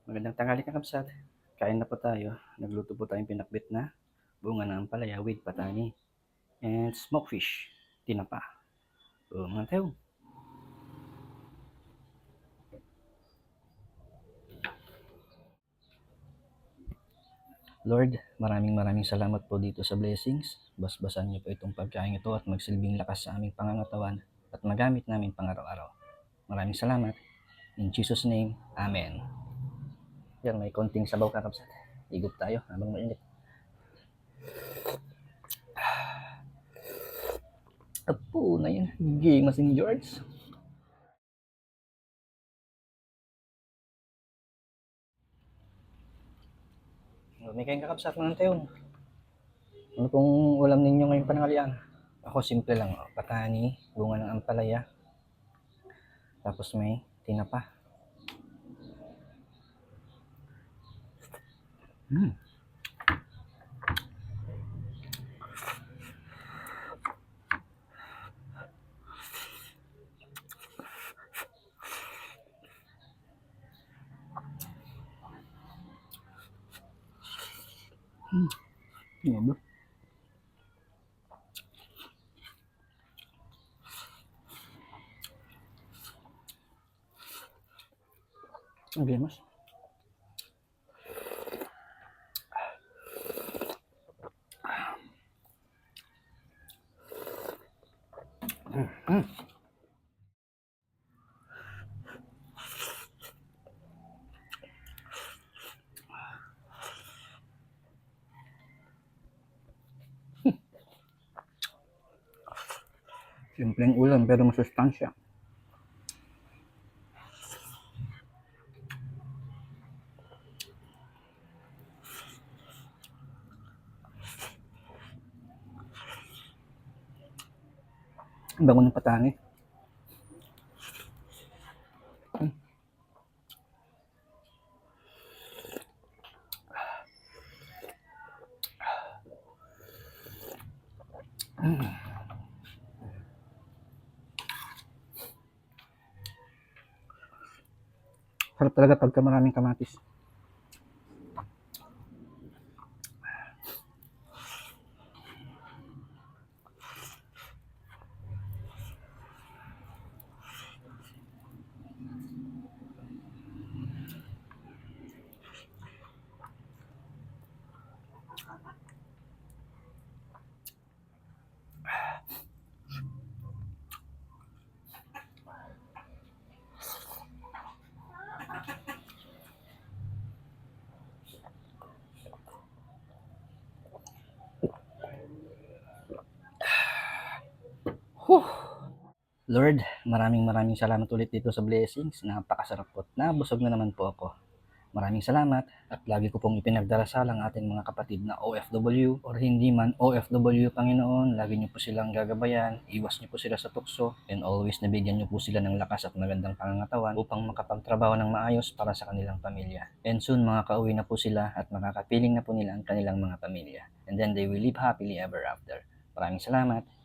Magandang tanghali kakabsat. Kain na po tayo. Nagluto po tayong pinakbit na bunga ng ampalaya with patani and smoked fish, tinapa. So, mga tayo. Lord, maraming salamat po dito sa blessings. Basbasan niyo po itong pagkain ito at magsilbing lakas sa aming pangangatawan at magamit namin pang-araw-araw. Maraming salamat. In Jesus' name, Amen. Yan, may konting sabaw kakabsat. Igop tayo habang mainit. Apo na yan. Gimasing George. May kain kakabsat mga tayo. Ano pong ulam ninyo ngayong pananghalian? Ako simple lang, patani, bunga ng ampalaya, tapos may tinapa. Ano ba? Ang bimas. Simpleng ulam pero masustansya. Ang bango ng patani. Sarap talaga pagka maraming kamatis. Lord, maraming salamat ulit dito sa blessings. Napakasarap po at nabusog na naman po ako. Maraming salamat at lagi ko pong ipinagdarasal ang ating mga kapatid na OFW or hindi man OFW, Panginoon. Lagi niyo po silang gagabayan, iwas niyo po sila sa tukso, and always nabigyan niyo po sila ng lakas at magandang pangangatawan upang makapagtrabaho ng maayos para sa kanilang pamilya. And soon makakauwi na po sila at makakapiling na po nila ang kanilang mga pamilya. And then they will live happily ever after. Maraming salamat.